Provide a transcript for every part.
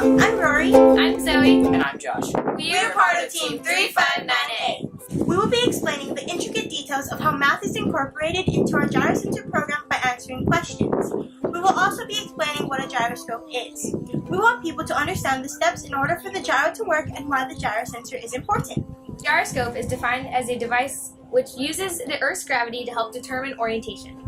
I'm Rory. I'm Zoe. And I'm Josh. We are part of Team 3598. We will be explaining the intricate details of how math is incorporated into our Gyro Sensor program by answering questions. We will also be explaining what a gyroscope is. We want people to understand the steps in order for the gyro to work and why the gyro sensor is important. Gyroscope is defined as a device which uses the Earth's gravity to help determine orientation.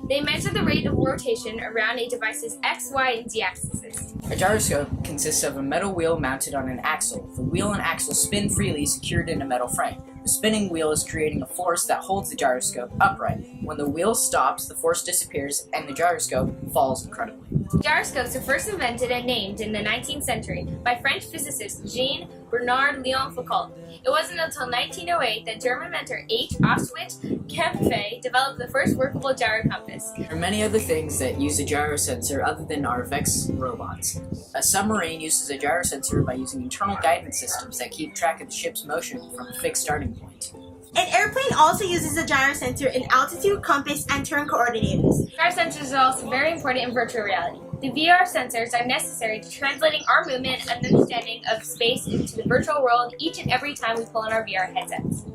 They measure the rate of rotation around a device's X, Y, and Z axes. A gyroscope consists of a metal wheel mounted on an axle. The wheel and axle spin freely, secured in a metal frame. The spinning wheel is creating a force that holds the gyroscope upright. When the wheel stops, the force disappears and the gyroscope falls incredibly. Gyroscopes were first invented and named in the 19th century by French physicist Jean-Bernard Léon Foucault. It wasn't until 1908 that German inventor H. Auschwitz Kempfe developed the first workable gyro compass. There are many other things that use a gyro sensor other than our VEX robots. A submarine uses a gyro sensor by using internal guidance systems that keep track of the ship's motion from a fixed starting point. An airplane also uses a gyro sensor in altitude, compass, and turn coordinators. Gyro sensors are also very important in virtual reality. The VR sensors are necessary to translating our movement and understanding of space into the virtual world each and every time we pull on our VR headsets.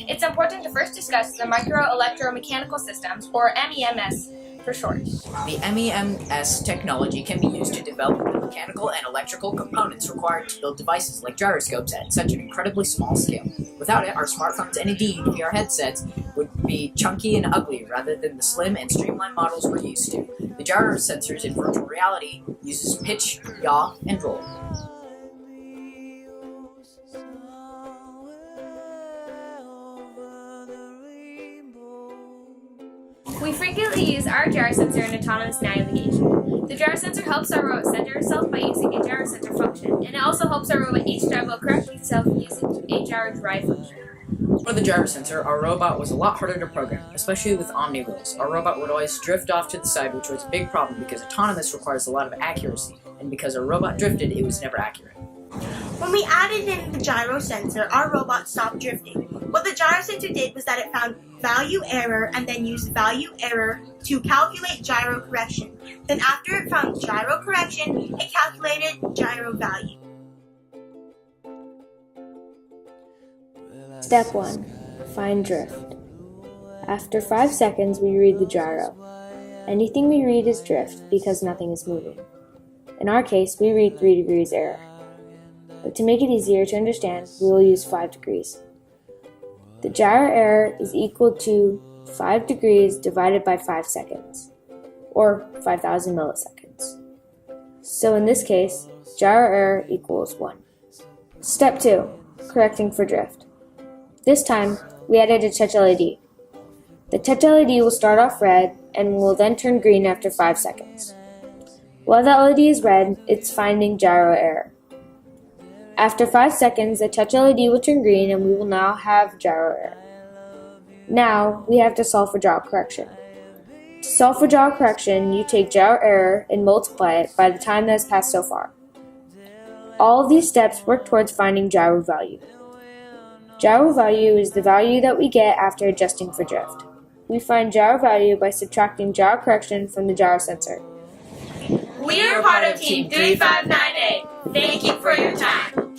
It's important to first discuss the micro-electromechanical systems, or MEMS for short. The MEMS technology can be used to develop the mechanical and electrical components required to build devices like gyroscopes at such an incredibly small scale. Without it, our smartphones and indeed VR headsets would be chunky and ugly rather than the slim and streamlined models we're used to. The gyro sensors in virtual reality uses pitch, yaw, and roll. We frequently use our gyro sensor in autonomous navigation. The gyro sensor helps our robot center itself by using a gyro center function, and it also helps our robot H-drive will correct itself using a gyro drive function. For the gyro sensor, our robot was a lot harder to program, especially with omni wheels. Our robot would always drift off to the side, which was a big problem because autonomous requires a lot of accuracy, and because our robot drifted, it was never accurate. When we added in the gyro sensor, our robot stopped drifting. What the gyro sensor did was that it found value error and then used value error to calculate gyro correction. Then after it found gyro correction, it calculated gyro value. Step 1. Find drift. After 5 seconds, we read the gyro. Anything we read is drift because nothing is moving. In our case, we read 3 degrees error. But to make it easier to understand, we will use 5 degrees. The gyro error is equal to 5 degrees divided by 5 seconds, or 5,000 milliseconds. So in this case, gyro error equals 1. Step 2. Correcting for drift. This time, we added a touch LED. The touch LED will start off red and will then turn green after 5 seconds. While the LED is red, it's finding gyro error. After 5 seconds, the touch LED will turn green and we will now have gyro error. Now, we have to solve for gyro correction. To solve for gyro correction, you take gyro error and multiply it by the time that has passed so far. All of these steps work towards finding gyro value. Gyro value is the value that we get after adjusting for drift. We find gyro value by subtracting gyro correction from the gyro sensor. We are part of Team 3598. Thank you for your time.